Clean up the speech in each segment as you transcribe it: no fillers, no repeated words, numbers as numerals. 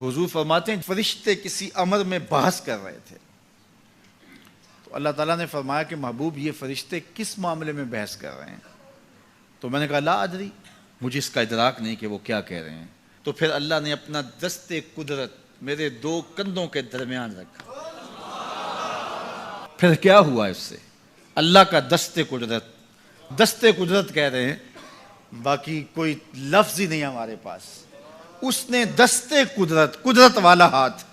हुजूर फरमाते हैं फरिश्ते किसी अमर में बहस कर रहे थे तो अल्लाह ताला ने फरमाया कि महबूब ये फरिश्ते किस मामले में बहस कर रहे हैं। तो मैंने कहा ला अदरी, मुझे इसका इदराक नहीं कि वो क्या कह रहे हैं। तो फिर अल्लाह ने अपना दस्ते कुदरत मेरे दो कंधों के दरमियान रखा। फिर क्या हुआ इससे? अल्लाह का दस्ते कुदरत कह रहे हैं, बाकी कोई लफ्ज ही नहीं हमारे पास। उसने दस्ते कुदरत वाला हाथ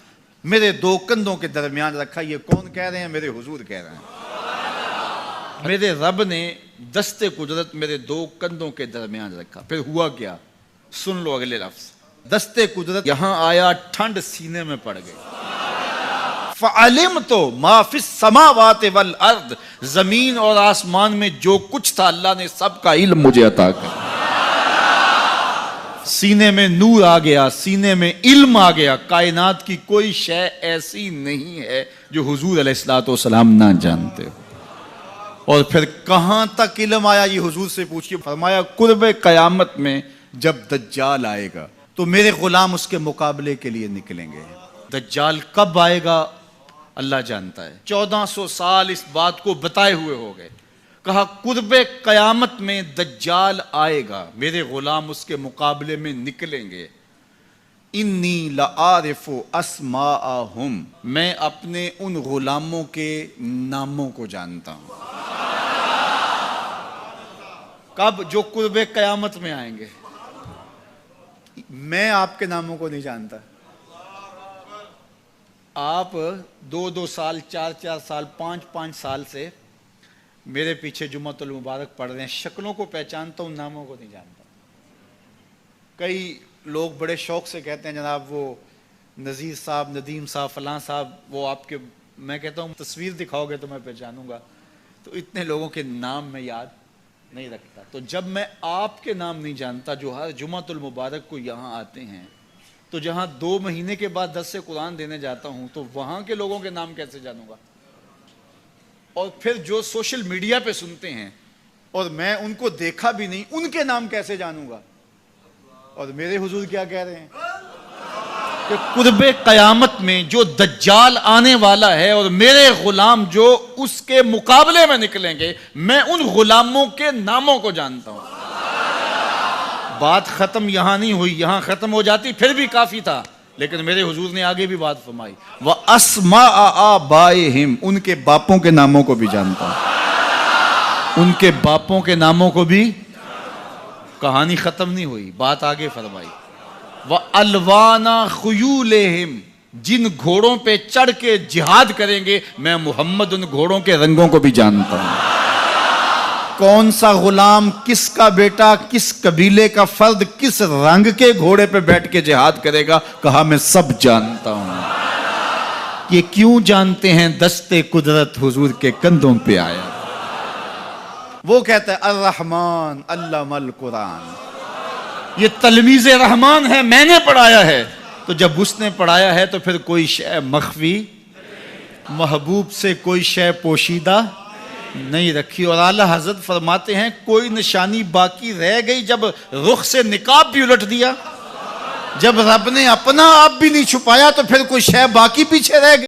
मेरे दो कंधों के दरमियान रखा। ये कौन कह रहे हैं? मेरे हुजूर कह रहे हैं। मेरे रब ने दस्ते कुदरत मेरे दो कंधों के दरमियान रखा। फिर हुआ क्या? सुन लो अगले लफ्ज। दस्ते कुदरत यहां आया, ठंड सीने में पड़ गई। फ़अलिम तो माफिस समावात वल अर्द, जमीन और आसमान में जो कुछ था अल्लाह ने सबका इल्म मुझे अता कर। सीने में नूर आ गया, सीने में इल्म आ गया। कायनात की कोई शय ऐसी नहीं है जो हुजूर अलैहिस्सलातु वस्सलाम ना जानते हो। और फिर कहां तक इल्म आया ये हुजूर से पूछिए। फरमाया कुर्बे कयामत में जब दज्जाल आएगा तो मेरे गुलाम उसके मुकाबले के लिए निकलेंगे। दज्जाल कब आएगा अल्लाह जानता है। 1400 साल इस बात को बताए हुए हो गए। कहा कुर्बे कयामत में दज्जाल आएगा, मेरे गुलाम उसके मुकाबले में निकलेंगे। इन्नी लआरिफु अस्माअहुम, मैं अपने उन गुलामों के नामों को जानता हूं। कब? जो कुर्बे कयामत में आएंगे। मैं आपके नामों को नहीं जानता। आप 2-2 साल, 4-4 साल, 5-5 साल से मेरे पीछे जुम्मतुल मुबारक पढ़ रहे हैं। शक्लों को पहचानता हूं, नामों को नहीं जानता। कई लोग बड़े शौक से कहते हैं जनाब वो नज़ीर साहब, नदीम साहब, फलां साहब वो आपके, मैं कहता हूं तस्वीर दिखाओगे तो मैं पहचानूंगा। तो इतने लोगों के नाम मैं याद नहीं रखता। तो जब मैं आपके नाम नहीं जानता जो हर जुम्मतुल मुबारक को यहाँ आते हैं, तो जहाँ 2 महीने के बाद 10 से कुरान देने जाता हूँ तो वहाँ के लोगों के नाम कैसे जानूंगा? और फिर जो सोशल मीडिया पे सुनते हैं और मैं उनको देखा भी नहीं, उनके नाम कैसे जानूंगा? और मेरे हुजूर क्या कह रहे हैं कि कुर्बे कयामत में जो दज्जाल आने वाला है और मेरे गुलाम जो उसके मुकाबले में निकलेंगे, मैं उन गुलामों के नामों को जानता हूं। बात खत्म यहां नहीं हुई। यहां खत्म हो जाती फिर भी काफी था, लेकिन मेरे हुजूर ने आगे भी बात फरमाई। व अस्मा आबाइहिम, उनके बापों के नामों को भी जानता हूं। उनके बापों के नामों को भी। कहानी खत्म नहीं हुई, बात आगे फरमाई। व अलवाना खुयूलेहिम, जिन घोड़ों पे चढ़ के जिहाद करेंगे मैं मोहम्मद उन घोड़ों के रंगों को भी जानता हूं। कौन सा गुलाम, किसका बेटा, किस कबीले का फर्द किस रंग के घोड़े पे बैठ के जिहाद करेगा, कहा मैं सब जानता हूं। ये क्यों जानते हैं? दस्ते कुदरत हुजूर के कंधों पे आया। वो कहता है अर्रहमान अल्लमल कुरान, ये तलमीज़े रहमान है, मैंने पढ़ाया है। तो जब उसने पढ़ाया है तो फिर कोई शय मख्फी, महबूब से कोई शय पोशीदा नहीं रखी। और आला हजरत फरमाते हैं कोई निशानी बाकी रह गई जब रुख से निकाब भी उलट दिया, जब रब ने अपना आप भी नहीं छुपाया तो फिर कोई शय बाकी पीछे रह गई।